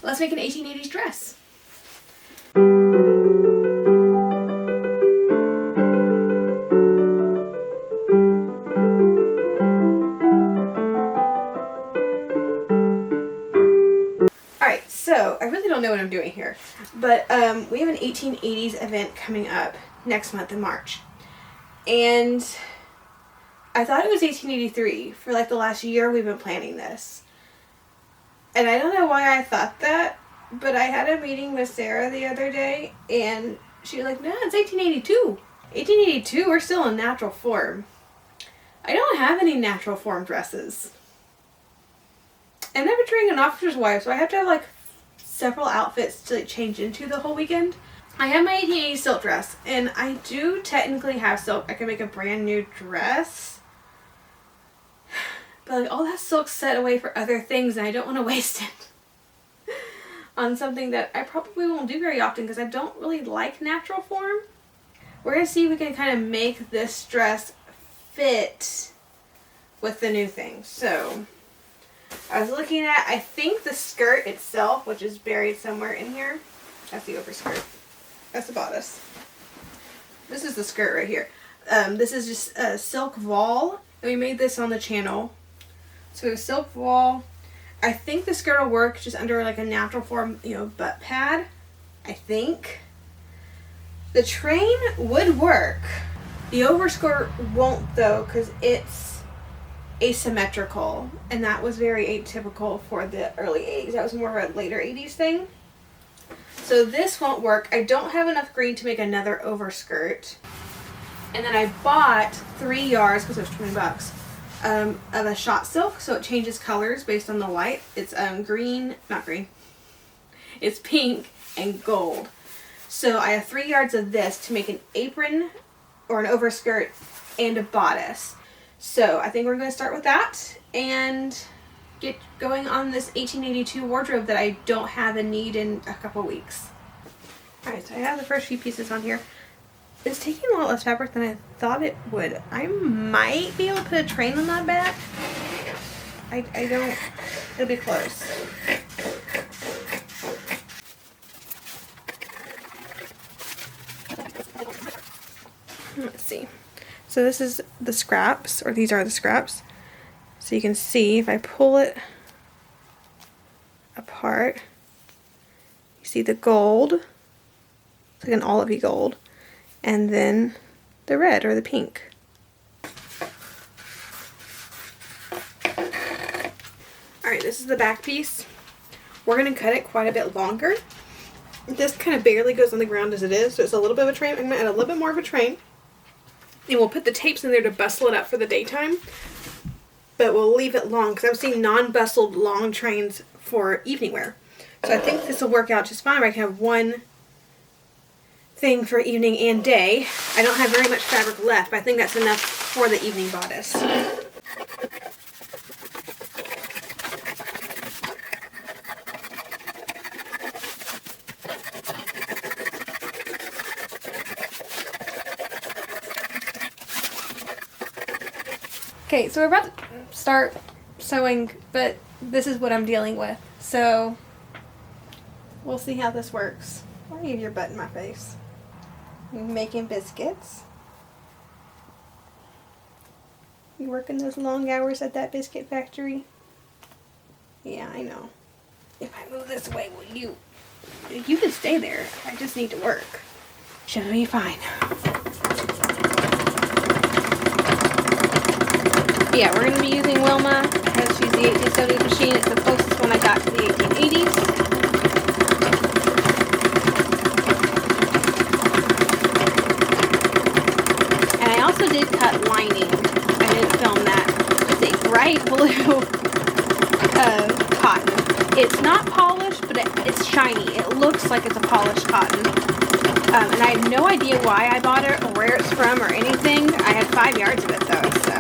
let's make an 1880s dress. Alright, so I really don't know what I'm doing here, but we have an 1880s event coming up next month in March. And I thought it was 1883 for like the last year we've been planning this. And I don't know why I thought that, but I had a meeting with Sarah the other day and she was like, no, it's 1882. 1882, we're still in natural form. I don't have any natural form dresses. And I'm picturing an officer's wife, so I have to have like several outfits to like change into the whole weekend. I have my 1880 silk dress, and I do technically have silk. I can make a brand new dress. But like all that silk's set away for other things, and I don't want to waste it on something that I probably won't do very often because I don't really like natural form. We're going to see if we can kind of make this dress fit with the new thing. So I was looking at, I think the skirt itself, which is buried somewhere in here. That's the overskirt. That's the bodice. This is the skirt right here. This is just a silk voile. And we made this on the channel. So a silk voile. I think the skirt will work just under like a natural form, butt pad. I think. The train would work. The overskirt won't though, because it's asymmetrical. And that was very atypical for the early 80s. That was more of a later 80s thing. So this won't work. I don't have enough green to make another overskirt. And then I bought 3 yards, because it was $20, of a shot silk, so it changes colors based on the light. It's not green. It's pink and gold. So I have 3 yards of this to make an apron or an overskirt and a bodice. So I think we're going to start with that and get going on this 1882 wardrobe that I don't have a need in a couple weeks. Alright, so I have the first few pieces on here. It's taking a lot less fabric than I thought it would. I might be able to put a train on that back. I don't, it'll be close. Let's see. So this is the scraps, or these are the scraps. So you can see if I pull it apart, you see the gold. It's like an olivey gold. And then the red or the pink. Alright, this is the back piece. We're going to cut it quite a bit longer. This kind of barely goes on the ground as it is, so it's a little bit of a train. I'm going to add a little bit more of a train. And we'll put the tapes in there to bustle it up for the daytime. But we'll leave it long because I've seen non-bustled long trains for evening wear. So I think this will work out just fine. I can have one thing for evening and day. I don't have very much fabric left, but I think that's enough for the evening bodice. Okay, so we're about to start sewing, but this is what I'm dealing with. So we'll see how this works. Why do you have your butt in my face? Making biscuits. You working those long hours at that biscuit factory? Yeah, I know. If I move this way, will you can stay there. I just need to work. Should be fine. Yeah, we're going to be using Wilma because she's the 1870s machine. It's the closest one I got to the 1880s. Did cut lining. I didn't film that. It's a bright blue cotton. It's not polished, but it's shiny. It looks like it's a polished cotton. And I have no idea why I bought it or where it's from or anything. I had 5 yards of it though, so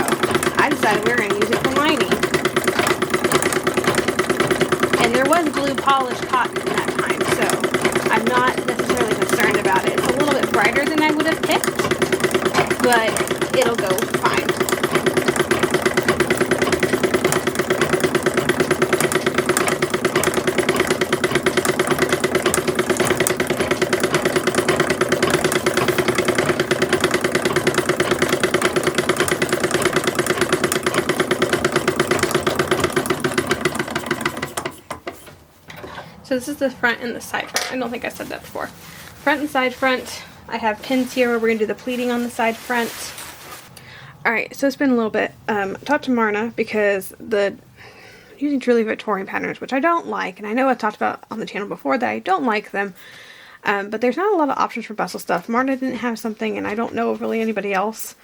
I decided we were going to use it for lining. And there was blue polished cotton at that time, so I'm not necessarily concerned about it. It's a little bit brighter than I would have picked, but it'll go fine. So this is the front and the side front. I don't think I said that before. Front and side front. I have pins here where we're going to do the pleating on the side front. Alright, so it's been a little bit. I talked to Marna because using truly Victorian patterns, which I don't like, and I know I've talked about on the channel before that I don't like them, but there's not a lot of options for bustle stuff. Marna didn't have something, and I don't know of really anybody else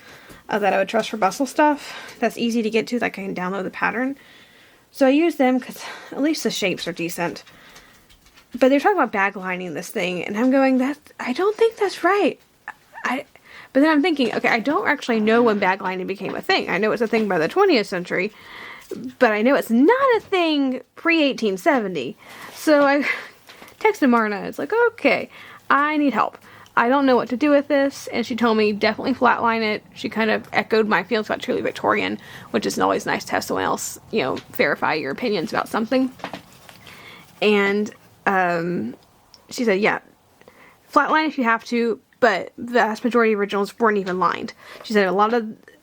that I would trust for bustle stuff that's easy to get to, like I can download the pattern. So I use them because at least the shapes are decent. But they're talking about bag lining this thing, and I'm going, I don't think that's right. But then I'm thinking, okay, I don't actually know when bag lining became a thing. I know it's a thing by the 20th century, but I know it's not a thing pre-1870. So I texted Marna. It's like, okay, I need help. I don't know what to do with this. And she told me definitely flatline it. She kind of echoed my feelings about truly Victorian, which is always nice to have someone else, you know, verify your opinions about something. And she said, yeah, flatline if you have to, but the vast majority of originals weren't even lined. She said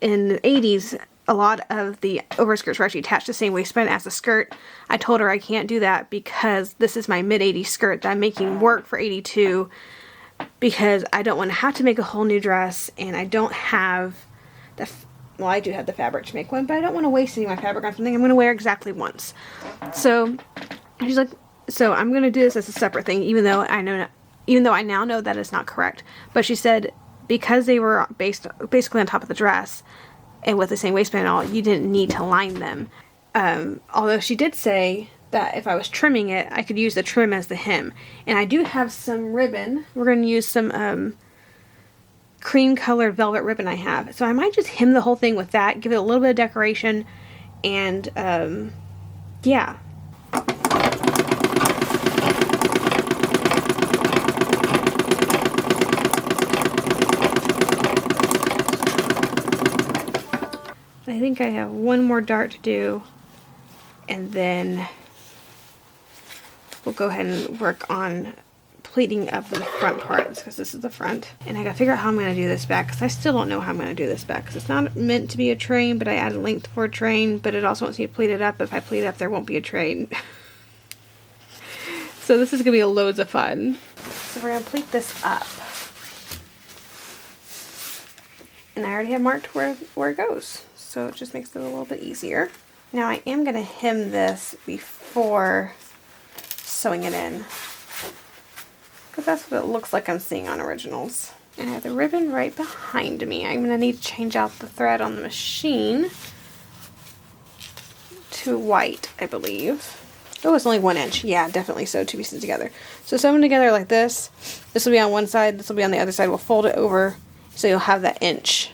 in the 80s, a lot of the overskirts were actually attached to the same waistband as the skirt. I told her I can't do that because this is my mid-80s skirt that I'm making work for 82 because I don't want to have to make a whole new dress, and I don't have well, I do have the fabric to make one, but I don't want to waste any of my fabric on something I'm going to wear exactly once. So she's like, so I'm going to do this as a separate thing, even though I now know that is not correct. But she said because they were basically on top of the dress and with the same waistband and all, you didn't need to line them. Although she did say that if I was trimming it, I could use the trim as the hem. And I do have some ribbon. We're going to use some cream colored velvet ribbon I have. So I might just hem the whole thing with that, give it a little bit of decoration, and yeah. I think I have one more dart to do, and then we'll go ahead and work on pleating up the front parts, because this is the front. And I gotta figure out how I'm gonna do this back, because I still don't know how I'm gonna do this back, because it's not meant to be a train, but I added length for a train, but it also wants me to pleat it up. If I pleat it up, there won't be a train. So this is gonna be loads of fun. So we're gonna pleat this up. And I already have marked where it goes. So it just makes it a little bit easier. Now I am going to hem this before sewing it in, because that's what it looks like I'm seeing on originals. And I have the ribbon right behind me. I'm going to need to change out the thread on the machine to white, I believe. Oh, it's only 1 inch. Yeah, definitely so, 2 pieces together. So sew them together like this. This will be on one side, this will be on the other side. We'll fold it over so you'll have that inch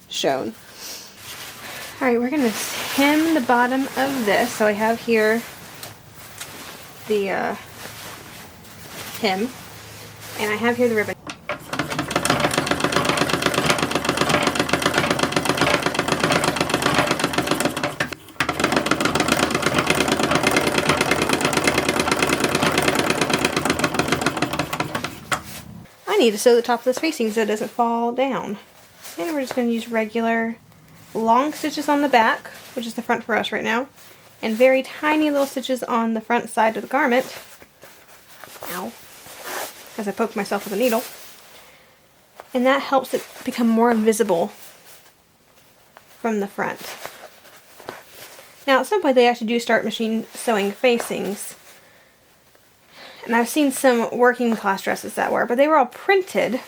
shown. Alright, we're going to hem the bottom of this. So I have here the hem, and I have here the ribbon. I need to sew the top of this facing so it doesn't fall down. And we're just going to use regular long stitches on the back, which is the front for us right now, and very tiny little stitches on the front side of the garment. Ow. As I poked myself with a needle. And that helps it become more visible from the front. Now at some point they actually do start machine sewing facings. And I've seen some working class dresses that were, but they were all printed.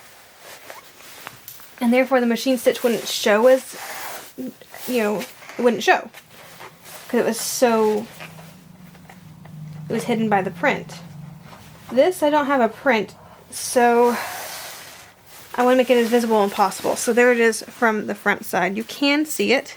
And therefore the machine stitch wouldn't show as, you know, it wouldn't show. Because it was hidden by the print. This, I don't have a print, so I want to make it as visible as possible. So there it is from the front side. You can see it,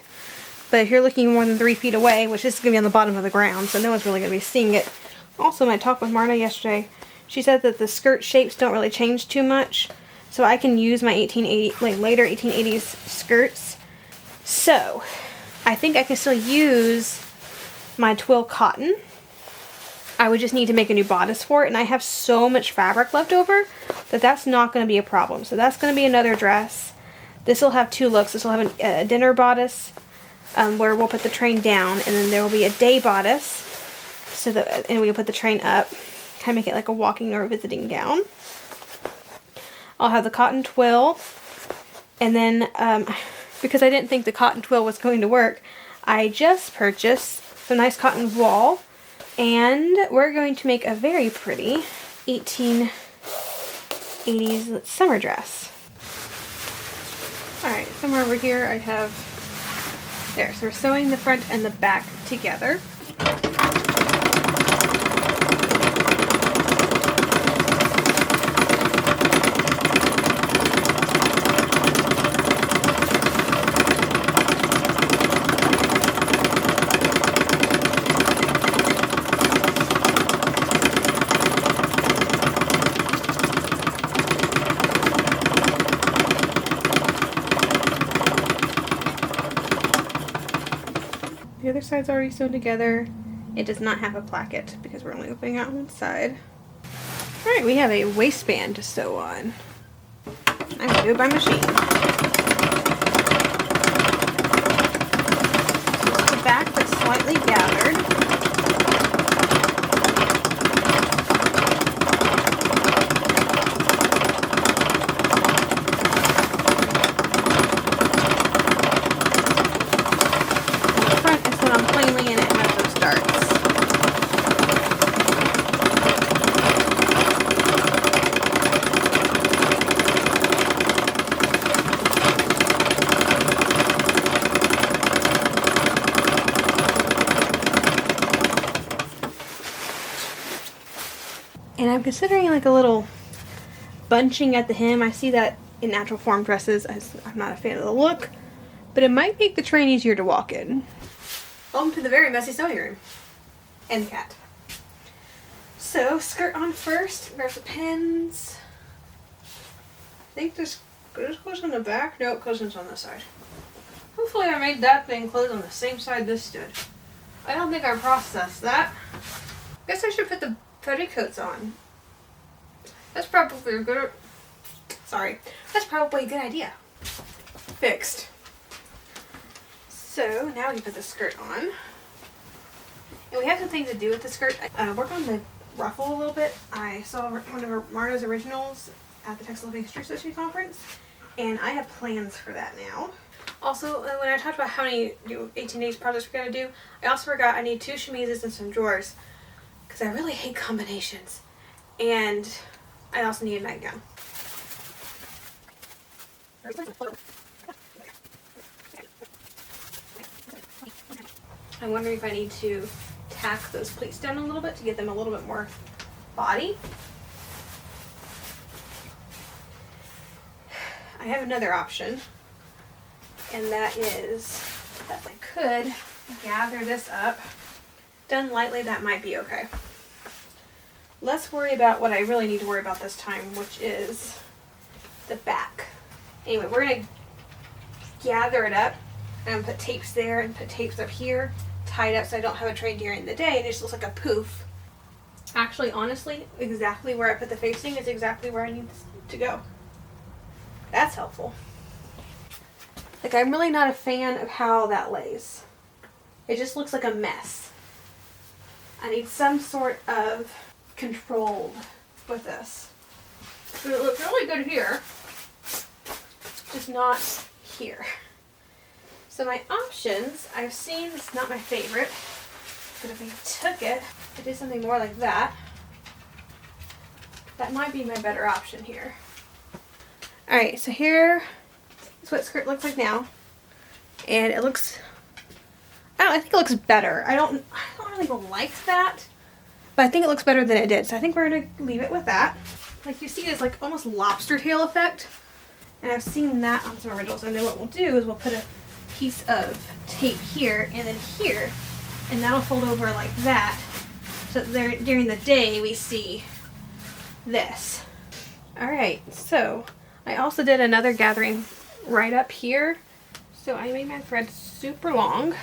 but if you're looking more than 3 feet away, which is going to be on the bottom of the ground, so no one's really going to be seeing it. Also, when I talked with Marna yesterday, she said that the skirt shapes don't really change too much, so I can use my later 1880s skirts. So I think I can still use my twill cotton. I would just need to make a new bodice for it, and I have so much fabric left over that that's not going to be a problem. So that's going to be another dress. This will have 2 looks. This will have a dinner bodice where we'll put the train down, and then there will be a day bodice, and we'll put the train up. kind of make it like a walking or visiting gown. I'll have the cotton twill, and then because I didn't think the cotton twill was going to work, I just purchased some nice cotton voile, and we're going to make a very pretty 1880s summer dress. Alright, somewhere over here I have, there, so we're sewing the front and the back together. The other side's already sewn together. It does not have a placket because we're only opening out one side. Alright, we have a waistband to sew on. I'm going to do it by machine. So it's the back that's slightly gathered. And I'm considering like a little bunching at the hem. I see that in natural form dresses. I'm not a fan of the look, but it might make the train easier to walk in. Welcome to the very messy sewing room. And the cat. So, skirt on first. Grab the pins. I think this goes on the back. No, it goes on this side. Hopefully I made that thing close on the same side this stood. I don't think I processed that. Guess I should put the petticoats on. That's probably a good, that's probably a good idea. Fixed. So now we can put the skirt on. And we have some things to do with the skirt. Work on the ruffle a little bit. I saw one of Marna's originals at the Textile Living History Association conference, and I have plans for that now. Also, when I talked about how many 18 days projects we're going to do, I also forgot I need 2 chemises and some drawers, because I really hate combinations. And I also need a nightgown. I'm wondering if I need to tack those pleats down a little bit to get them a little bit more body. I have another option, and that is that I could gather this up. Done lightly, that might be okay. Let's worry about what I really need to worry about this time, which is the back. Anyway, we're going to gather it up, and I'm going to put tapes there and put tapes up here, tie it up so I don't have a train during the day, and it just looks like a poof. Actually, honestly, exactly where I put the facing is exactly where I need to go. That's helpful. Like, I'm really not a fan of how that lays. It just looks like a mess. I need some sort of control with this. So it looks really good here, just not here. So my options, I've seen, it's not my favorite, but if I took it, I did something more like that, that might be my better option here. Alright, so here is what skirt looks like now. And it looks, I think it looks better. I don't really like that, but I think it looks better than it did. So I think we're going to leave it with that. Like you see this like almost lobster tail effect. And I've seen that on some originals. And then what we'll do is we'll put a piece of tape here and then here. And that'll fold over like that. So that there, during the day we see this. Alright, so I also did another gathering right up here. So I made my thread super long.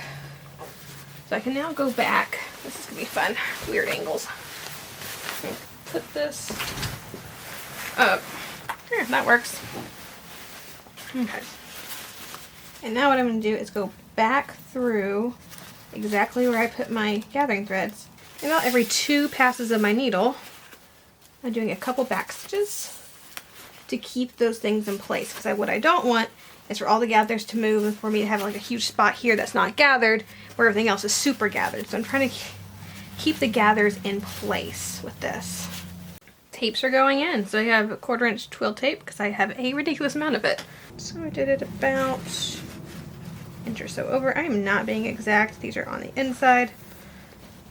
So I can now go back. This is going to be fun. Weird angles. Put this up. Here, that works. Okay. And now what I'm going to do is go back through exactly where I put my gathering threads. About every 2 passes of my needle, I'm doing a couple back stitches to keep those things in place, because what I don't want is for all the gathers to move and for me to have like a huge spot here that's not gathered where everything else is super gathered. So I'm trying to keep the gathers in place with this. Tapes are going in, so I have a 1/4 inch twill tape because I have a ridiculous amount of it. So I did it about an inch or so over. I am not being exact, these are on the inside.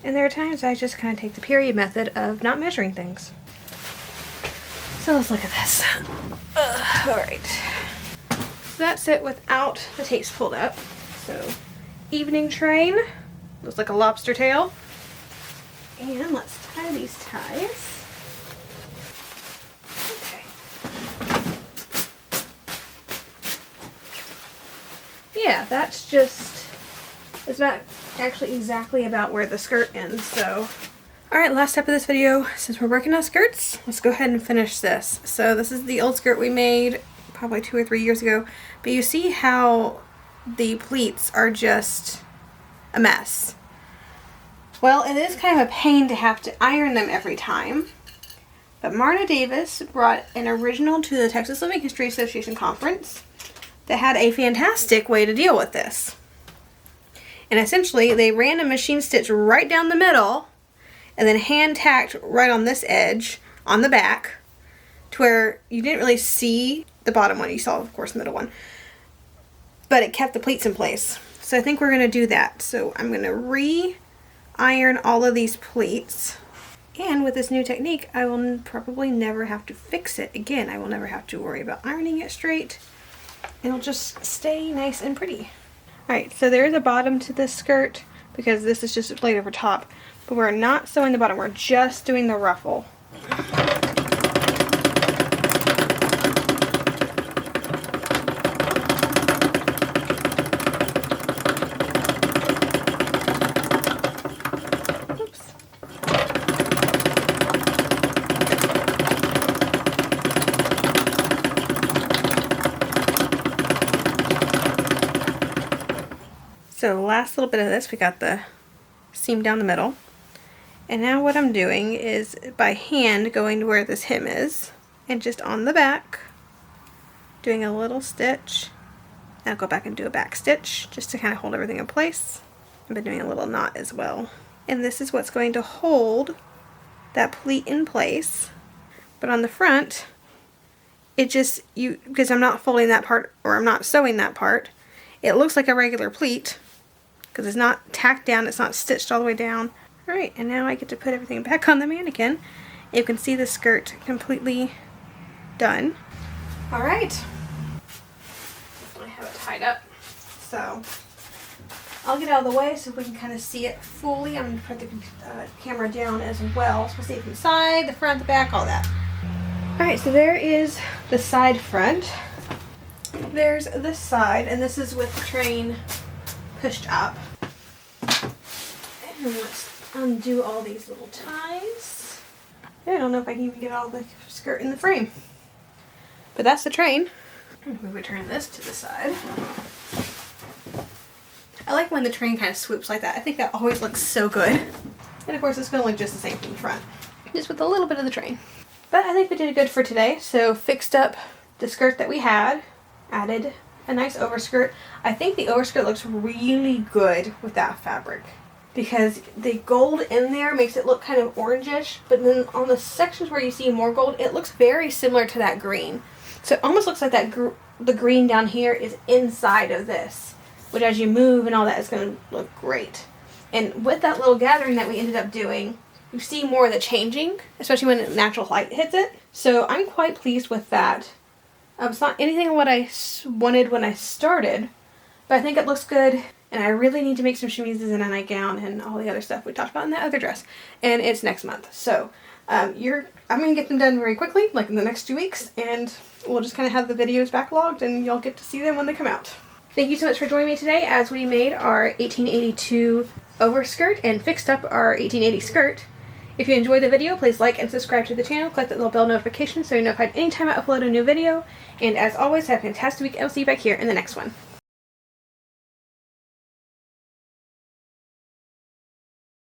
And there are times I just kind of take the period method of not measuring things. So let's look at this. Alright. So that's it without the tapes pulled up. So, evening train. Looks like a lobster tail. And let's tie these ties. Okay. Yeah, that's just, it's not actually exactly about where the skirt ends, so. Alright, last step of this video, since we're working on skirts, let's go ahead and finish this. So this is the old skirt we made probably 2 or 3 years ago, but you see how the pleats are just a mess. Well, it is kind of a pain to have to iron them every time, but Marna Davis brought an original to the Texas Living History Association conference that had a fantastic way to deal with this. And essentially, they ran a machine stitch right down the middle and then hand tacked right on this edge on the back to where you didn't really see the bottom one. You saw, of course, the middle one. But it kept the pleats in place. So I think we're going to do that. So I'm going to re-iron all of these pleats. And with this new technique, I will probably never have to fix it again. I will never have to worry about ironing it straight. It'll just stay nice and pretty. Alright, so there is a bottom to this skirt because this is just a plate over top. But we're not sewing the bottom, we're just doing the ruffle. Oops. So last little bit of this, we got the seam down the middle. And now what I'm doing is by hand going to where this hem is and just on the back doing a little stitch. Now go back and do a back stitch just to kind of hold everything in place. I've been doing a little knot as well. And this is what's going to hold that pleat in place. But on the front, it just, because I'm not folding that part or I'm not sewing that part, it looks like a regular pleat because it's not tacked down, it's not stitched all the way down. Alright, and now I get to put everything back on the mannequin. You can see the skirt completely done. Alright, I have it tied up, so I'll get out of the way so we can kind of see it fully. I'm going to put the camera down as well, so we'll see it from the side, the front, the back, all that. Alright, so there is the side front. There's this side, and this is with the train pushed up. And let's undo all these little ties. I don't know if I can even get all the skirt in the frame. But that's the train. We would turn this to the side. I like when the train kind of swoops like that. I think that always looks so good. And of course it's going to look just the same from the front. Just with a little bit of the train. But I think we did good for today. So fixed up the skirt that we had. Added a nice overskirt. I think the overskirt looks really good with that fabric, because the gold in there makes it look kind of orangish, but then on the sections where you see more gold, it looks very similar to that green. So it almost looks like that the green down here is inside of this, which as you move and all that is going to look great. And with that little gathering that we ended up doing, you see more of the changing, especially when natural light hits it. So I'm quite pleased with that. It's not anything what I wanted when I started, but I think it looks good, and I really need to make some chemises and a nightgown and all the other stuff we talked about in that other dress, and it's next month. So I'm going to get them done very quickly, like in the next 2 weeks, and we'll just kind of have the videos backlogged, and y'all get to see them when they come out. Thank you so much for joining me today as we made our 1882 overskirt and fixed up our 1880 skirt. If you enjoyed the video, please like and subscribe to the channel. Click that little bell notification so you're notified anytime I upload a new video. And as always, have a fantastic week. I'll see you back here in the next one.